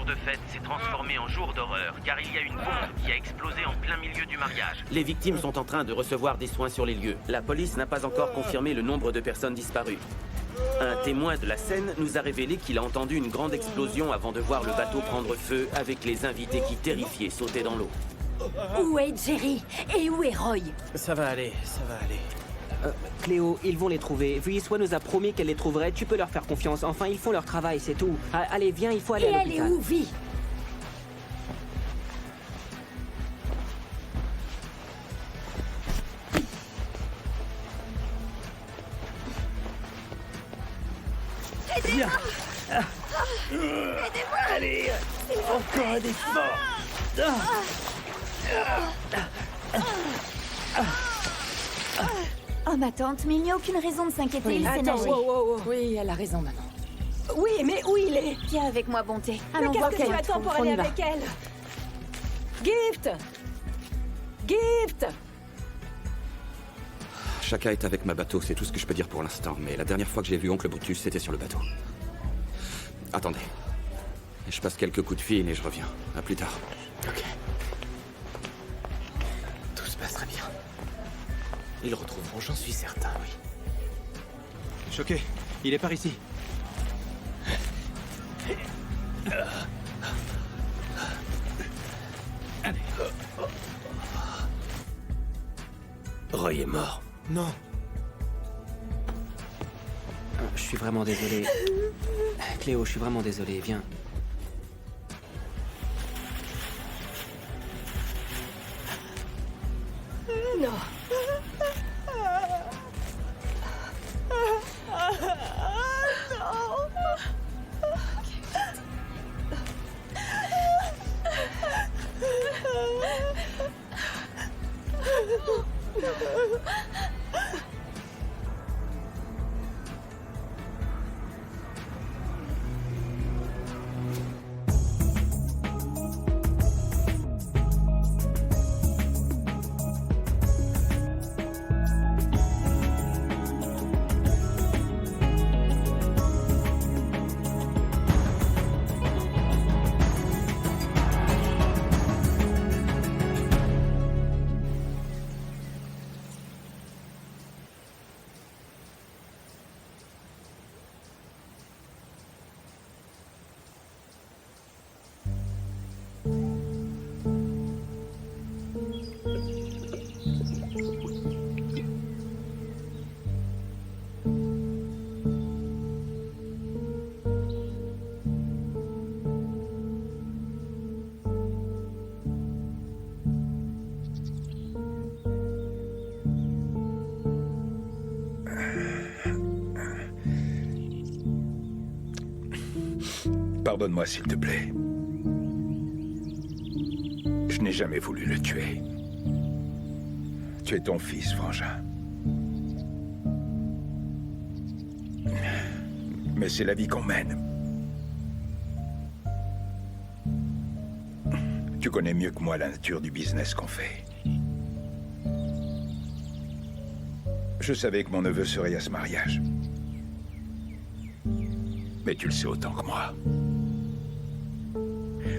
de fête s'est transformé en jour d'horreur, car il y a une bombe qui a explosé en plein milieu du mariage. Les victimes sont en train de recevoir des soins sur les lieux. La police n'a pas encore confirmé le nombre de personnes disparues. Un témoin de la scène nous a révélé qu'il a entendu une grande explosion avant de voir le bateau prendre feu, avec les invités qui, terrifiés, sautaient dans l'eau. Où est Jerry? Et où est Roy? Ça va aller, ça va aller. Cléo, ils vont les trouver. Vuissois nous a promis qu'elle les trouverait. Tu peux leur faire confiance. Enfin, ils font leur travail, c'est tout. Allez, viens, il faut aller Et à elle est l'hôpital. où, Vi? Allez, encore un effort. Oh, ma tante, mais il n'y a aucune raison de s'inquiéter, il sait Attends, nager. Oui, elle a raison, maman. Oui, mais où il est? Viens avec moi, bonté. Allons Mais voir qu'est-ce que tu qu'elle attends trouve. pour On aller y va. avec elle? Gift! Gift! Chaka est avec ma bateau, c'est tout ce que je peux dire pour l'instant. Mais la dernière fois que j'ai vu Oncle Brutus, c'était sur le bateau. Attendez. Je passe quelques coups de fil et je reviens. À plus tard. Ok. Tout se passera bien. Ils le retrouveront, j'en suis certain, oui. Choqué, il est par ici. Roy est mort. Non. Je suis vraiment désolé. Cléo, je suis vraiment désolé. Viens. Non. Pardonne-moi, s'il te plaît. Je n'ai jamais voulu le tuer. Tu es ton fils, Frangin. Mais c'est la vie qu'on mène. Tu connais mieux que moi la nature du business qu'on fait. Je savais que mon neveu serait à ce mariage. Mais tu le sais autant que moi.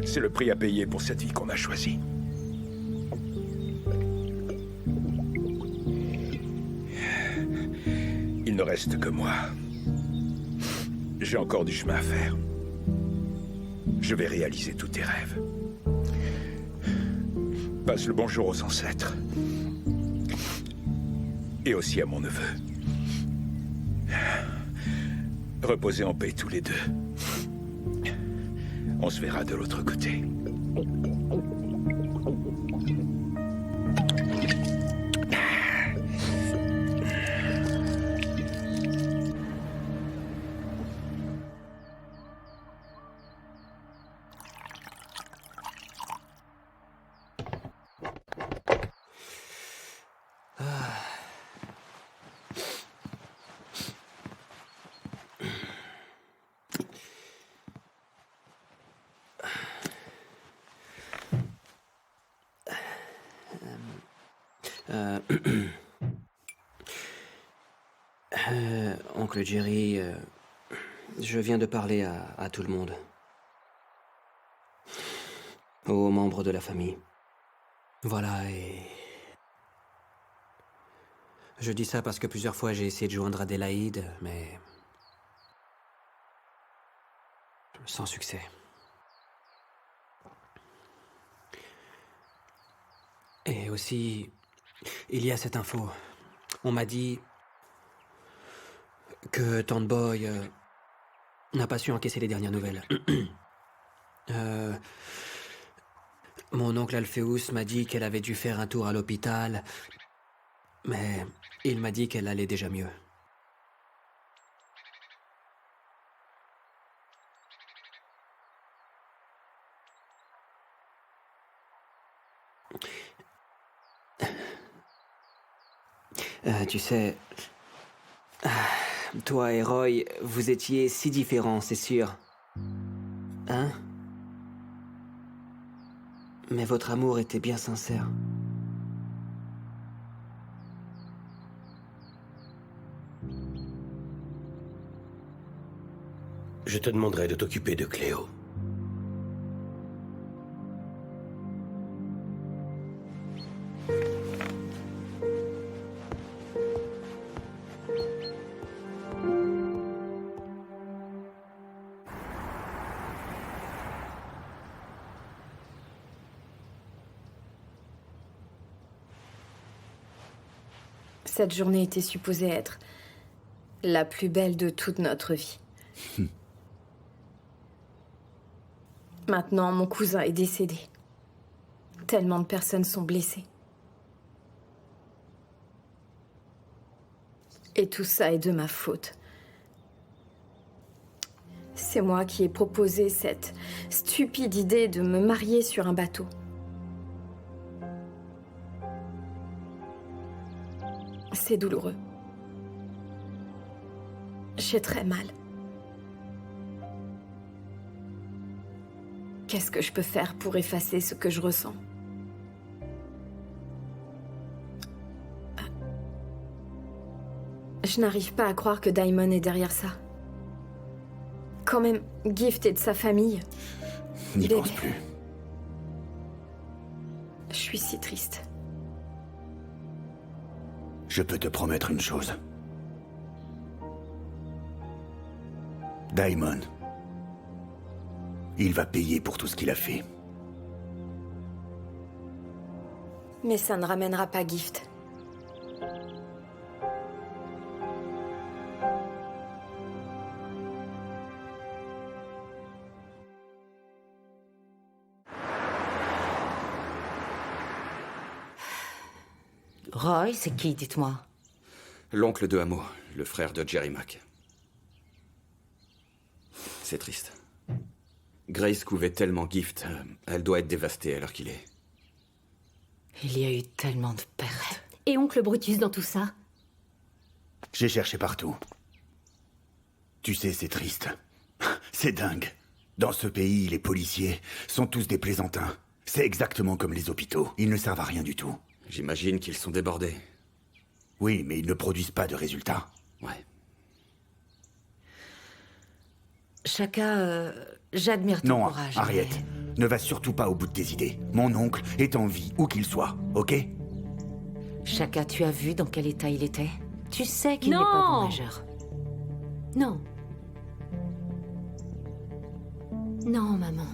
C'est le prix à payer pour cette vie qu'on a choisie. Il ne reste que moi. J'ai encore du chemin à faire. Je vais réaliser tous tes rêves. Passe le bonjour aux ancêtres. Et aussi à mon neveu. Reposez en paix tous les deux. On se verra de l'autre côté. Oncle Jerry, je viens de parler à tout le monde. aux membres de la famille. Voilà, et... Je dis ça parce que plusieurs fois j'ai essayé de joindre Adélaïde, mais... sans succès. Et aussi, il y a cette info. On m'a dit que Tante Boy n'a pas su encaisser les dernières nouvelles. Mon oncle Alphéus m'a dit qu'elle avait dû faire un tour à l'hôpital, mais il m'a dit qu'elle allait déjà mieux. Tu sais, toi et Roy, vous étiez si différents, c'est sûr. Hein? Mais votre amour était bien sincère. Je te demanderai de t'occuper de Cléo. Cette journée était supposée être la plus belle de toute notre vie. Maintenant, mon cousin est décédé. Tellement de personnes sont blessées. Et tout ça est de ma faute. C'est moi qui ai proposé cette stupide idée de me marier sur un bateau. C'est douloureux. J'ai très mal. Qu'est-ce que je peux faire pour effacer ce que je ressens? Je n'arrive pas à croire que Daimon est derrière ça. Quand même, Gift est de sa famille. N'y pense plus. Je suis si triste. Je peux te promettre une chose. Daimon, il va payer pour tout ce qu'il a fait. Mais ça ne ramènera pas Gift. Roy, c'est qui, dites-moi? L'oncle de Hamo, le frère de Jerry Mack. C'est triste. Grace couvait tellement Gift, elle doit être dévastée à l'heure qu'il est. Il y a eu tellement de pertes. Et oncle Brutus dans tout ça? J'ai cherché partout. Tu sais, c'est triste. C'est dingue. Dans ce pays, les policiers sont tous des plaisantins. C'est exactement comme les hôpitaux. Ils ne servent à rien du tout. J'imagine qu'ils sont débordés. Oui, mais ils ne produisent pas de résultats. Ouais. Chacun, j'admire ton Non, courage. Harriet, mais- ne va surtout pas au bout de tes idées. Mon oncle est en vie, où qu'il soit, ok? Chacun, tu as vu dans quel état il était? Tu sais qu'il n'est Non. pas bon majeur. Non. Non, maman.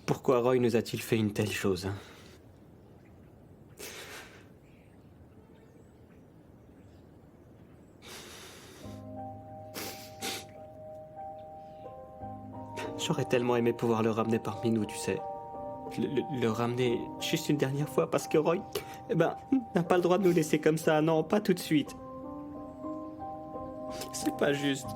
Pourquoi Roy nous a-t-il fait une telle chose, hein? J'aurais tellement aimé pouvoir le ramener parmi nous, tu sais. Le ramener juste une dernière fois parce que Roy, n'a pas le droit de nous laisser comme ça. Non, pas tout de suite. C'est pas juste.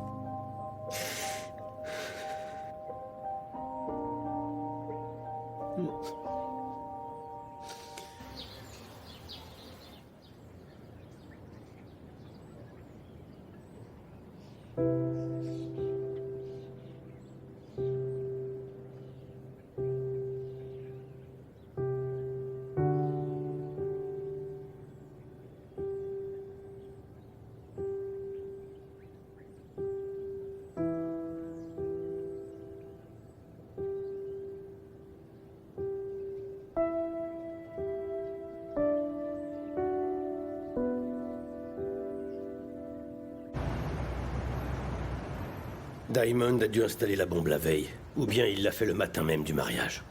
Diamond a dû installer la bombe la veille, ou bien il l'a fait le matin même du mariage.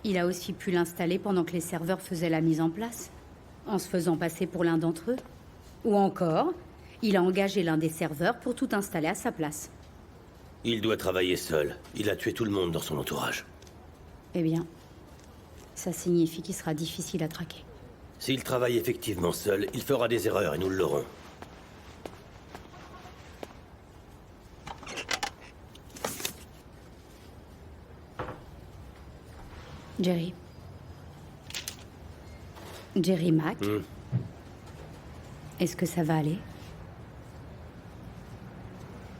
Il a aussi pu l'installer pendant que les serveurs faisaient la mise en place, en se faisant passer pour l'un d'entre eux. Ou encore, il a engagé l'un des serveurs pour tout installer à sa place. Il doit travailler seul. Il a tué tout le monde dans son entourage. Eh bien, ça signifie qu'il sera difficile à traquer. S'il travaille effectivement seul, il fera des erreurs et nous l'aurons. Jerry Mac, est-ce que ça va aller?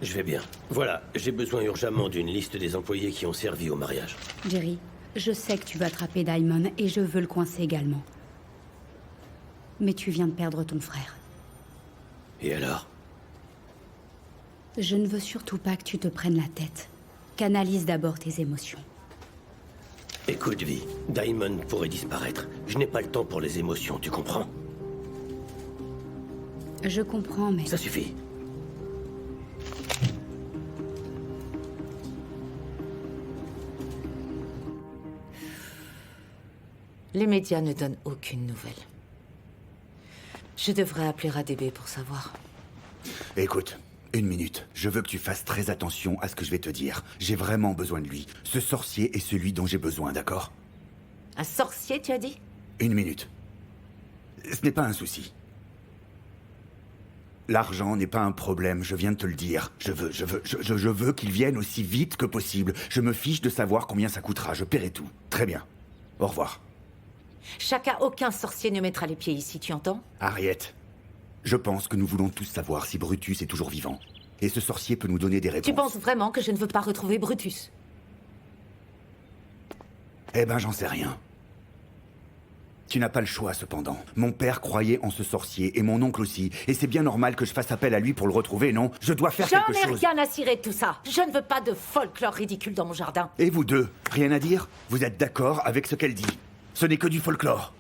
Je vais bien. Voilà, j'ai besoin urgemment d'une liste des employés qui ont servi au mariage. Jerry, je sais que tu veux attraper Diamond et je veux le coincer également. Mais tu viens de perdre ton frère. Et alors? Je ne veux surtout pas que tu te prennes la tête. Canalise d'abord tes émotions. Écoute, Vi, Diamond pourrait disparaître. Je n'ai pas le temps pour les émotions, tu comprends? Je comprends, mais... Ça suffit. Les médias ne donnent aucune nouvelle. Je devrais appeler ADB pour savoir. Écoute, une minute. Je veux que tu fasses très attention à ce que je vais te dire. J'ai vraiment besoin de lui. Ce sorcier est celui dont j'ai besoin, d'accord? Un sorcier, tu as dit? Une minute. Ce n'est pas un souci. L'argent n'est pas un problème, je viens de te le dire. Je veux qu'il vienne aussi vite que possible. Je me fiche de savoir combien ça coûtera. Je paierai tout. Très bien. Au revoir. Chacun, aucun sorcier ne mettra les pieds ici, tu entends? Harriet, je pense que nous voulons tous savoir si Brutus est toujours vivant. Et ce sorcier peut nous donner des réponses. Tu penses vraiment que je ne veux pas retrouver Brutus? Eh ben, j'en sais rien. Tu n'as pas le choix, cependant. Mon père croyait en ce sorcier, et mon oncle aussi. Et c'est bien normal que je fasse appel à lui pour le retrouver, non? Je dois faire quelque chose. J'en ai rien à cirer de tout ça. Je ne veux pas de folklore ridicule dans mon jardin. Et vous deux, rien à dire? Vous êtes d'accord avec ce qu'elle dit? Ce n'est que du folklore.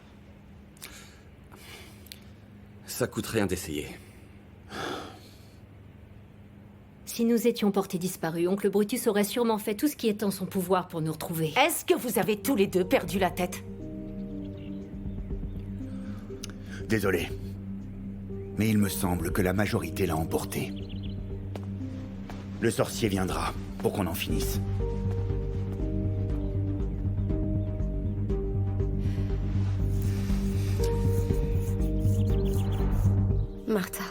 Ça coûte rien d'essayer. Si nous étions portés disparus, oncle Brutus aurait sûrement fait tout ce qui est en son pouvoir pour nous retrouver. Est-ce que vous avez tous les deux perdu la tête? Désolé. Mais il me semble que la majorité l'a emporté. Le sorcier viendra pour qu'on en finisse. Martha,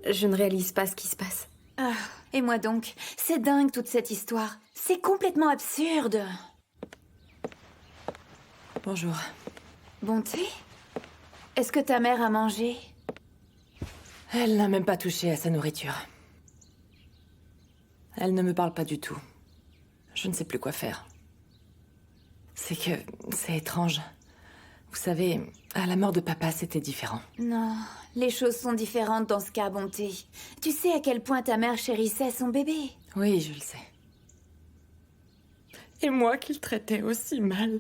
je ne réalise pas ce qui se passe. Ah, et moi donc? C'est dingue toute cette histoire. C'est complètement absurde. Bonjour. Bon thé? Est-ce que ta mère a mangé? Elle n'a même pas touché à sa nourriture. Elle ne me parle pas du tout. Je ne sais plus quoi faire. C'est étrange. Vous savez, à la mort de papa, c'était différent. Non, les choses sont différentes dans ce cas, Bonté. Tu sais à quel point ta mère chérissait son bébé? Oui, je le sais. Et moi qu'il traitait aussi mal.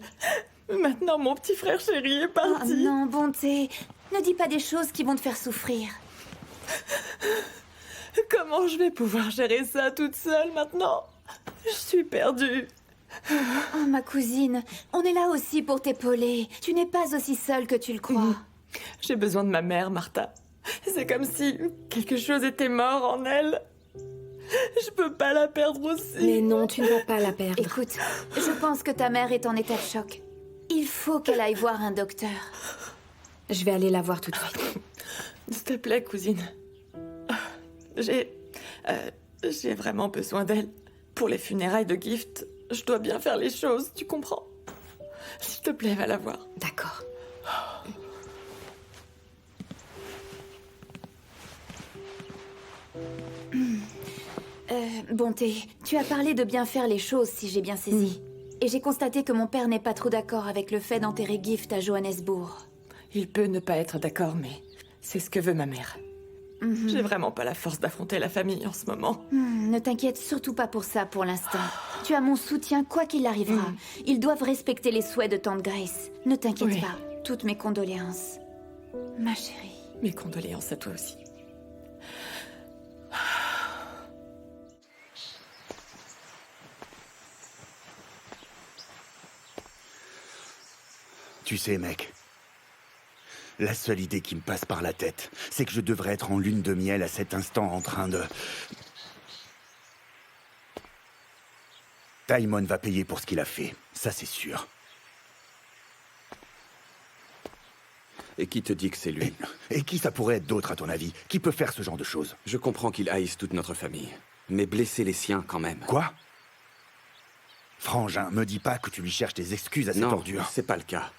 Maintenant, mon petit frère chéri est parti. Oh non, Bonté, ne dis pas des choses qui vont te faire souffrir. Comment je vais pouvoir gérer ça toute seule maintenant? Je suis perdue. Oh, ma cousine, on est là aussi pour t'épauler. Tu n'es pas aussi seule que tu le crois. J'ai besoin de ma mère, Martha. C'est comme si quelque chose était mort en elle. Je peux pas la perdre aussi. Mais non, tu ne vas pas la perdre. Écoute, je pense que ta mère est en état de choc. Il faut qu'elle aille voir un docteur. Je vais aller la voir tout de suite. S'il te plaît, cousine. J'ai vraiment besoin d'elle. Pour les funérailles de Gift, je dois bien faire les choses, tu comprends? S'il te plaît, va la voir. D'accord. Bonté, tu as parlé de bien faire les choses, si j'ai bien saisi. Et j'ai constaté que mon père n'est pas trop d'accord avec le fait d'enterrer Gift à Johannesburg. Il peut ne pas être d'accord, mais c'est ce que veut ma mère. J'ai vraiment pas la force d'affronter la famille en ce moment. Ne t'inquiète surtout pas pour ça pour l'instant. Tu as mon soutien quoi qu'il arrivera. Ils doivent respecter les souhaits de tante Grace. Ne t'inquiète pas. Toutes mes condoléances. Ma chérie. Mes condoléances à toi aussi. Tu sais, mec, la seule idée qui me passe par la tête, c'est que je devrais être en lune de miel à cet instant en train de... Daimon va payer pour ce qu'il a fait, ça c'est sûr. Et qui te dit que c'est lui? Et qui ça pourrait être d'autre, à ton avis? Qui peut faire ce genre de choses? Je comprends qu'il haïsse toute notre famille, mais blesser les siens quand même. Quoi? Frangin, me dis pas que tu lui cherches des excuses à cette ordure. Non, c'est pas le cas.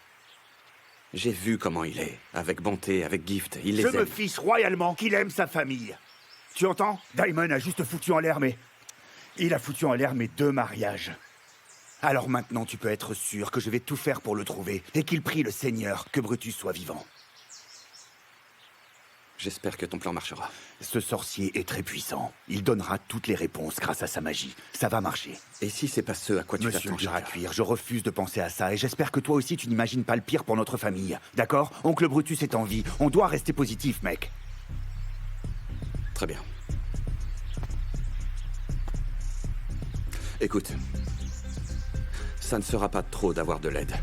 J'ai vu comment il est, avec Bonté, avec Gift, il les aime. Je me fiche royalement qu'il aime sa famille. Tu entends? Daimon a juste foutu en l'air, mais... Il a foutu en l'air mes 2 mariages. Alors maintenant, tu peux être sûr que je vais tout faire pour le trouver, et qu'il prie le Seigneur que Brutus soit vivant. J'espère que ton plan marchera. Ce sorcier est très puissant. Il donnera toutes les réponses grâce à sa magie. Ça va marcher. Et si c'est pas ce à quoi tu Monsieur t'attends, le dur à cuire, je refuse de penser à ça, et j'espère que toi aussi tu n'imagines pas le pire pour notre famille. D'accord? Oncle Brutus est en vie. On doit rester positif, mec. Très bien. Écoute, ça ne sera pas trop d'avoir de l'aide.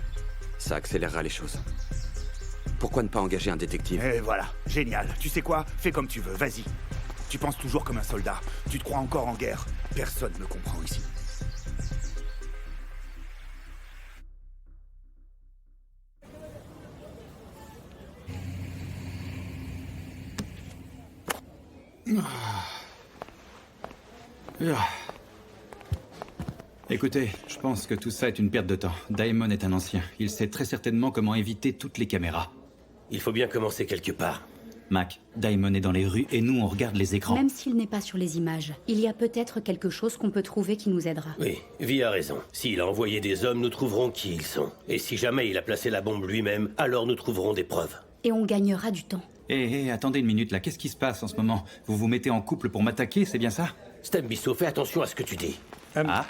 Ça accélérera les choses. Pourquoi ne pas engager un détective? Et voilà, génial. Tu sais quoi? Fais comme tu veux, vas-y. Tu penses toujours comme un soldat. Tu te crois encore en guerre. Personne ne me comprend ici. Écoutez, je pense que tout ça est une perte de temps. Daimon est un ancien. Il sait très certainement comment éviter toutes les caméras. Il faut bien commencer quelque part. Mac, Daimon est dans les rues et nous on regarde les écrans. Même s'il n'est pas sur les images, il y a peut-être quelque chose qu'on peut trouver qui nous aidera. Oui, Vi a raison. S'il a envoyé des hommes, nous trouverons qui ils sont. Et si jamais il a placé la bombe lui-même, alors nous trouverons des preuves. Et on gagnera du temps. Hé, attendez une minute là, qu'est-ce qui se passe en ce moment? Vous vous mettez en couple pour m'attaquer, c'est bien ça? Stembisso, fais attention à ce que tu dis.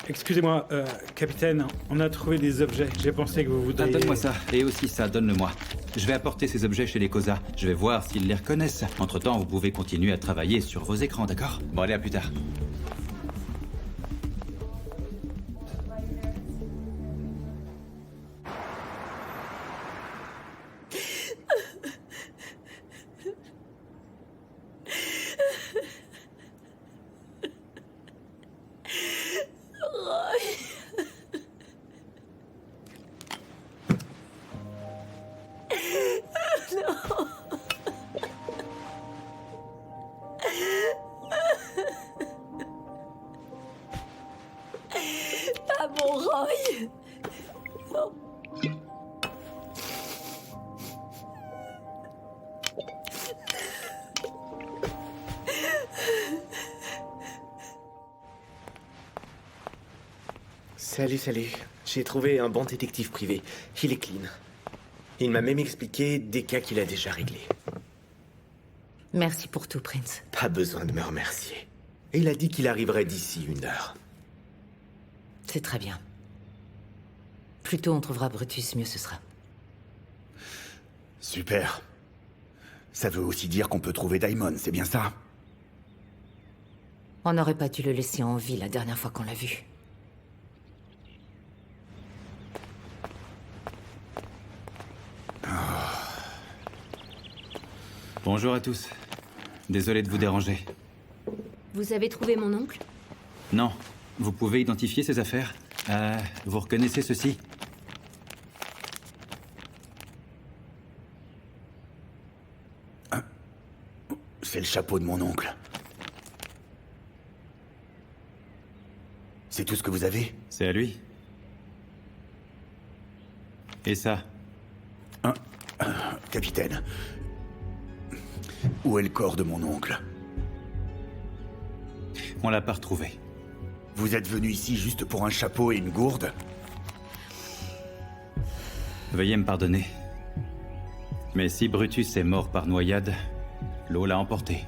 Excusez-moi, capitaine, on a trouvé des objets. J'ai pensé que vous voudriez... Donne-moi ça, et aussi ça, donne-le-moi. Je vais apporter ces objets chez les Cosa. Je vais voir s'ils les reconnaissent. Entre-temps, vous pouvez continuer à travailler sur vos écrans, d'accord? Bon, allez, à plus tard. Pas mon Roy. Non. Salut. J'ai trouvé un bon détective privé. Il est clean. Il m'a même expliqué des cas qu'il a déjà réglés. Merci pour tout, Prince. Pas besoin de me remercier. Il a dit qu'il arriverait d'ici 1 heure. C'est très bien. Plus tôt on trouvera Brutus, mieux ce sera. Super. Ça veut aussi dire qu'on peut trouver Daimon, c'est bien ça? On n'aurait pas dû le laisser en vie la dernière fois qu'on l'a vu. Bonjour à tous. Désolé de vous déranger. Vous avez trouvé mon oncle? Non. Vous pouvez identifier ces affaires? Vous reconnaissez ceci? C'est le chapeau de mon oncle. C'est tout ce que vous avez? C'est à lui. Et ça? Capitaine. Où est le corps de mon oncle? On l'a pas retrouvé. Vous êtes venu ici juste pour un chapeau et une gourde? Veuillez me pardonner. Mais si Brutus est mort par noyade, l'eau l'a emporté.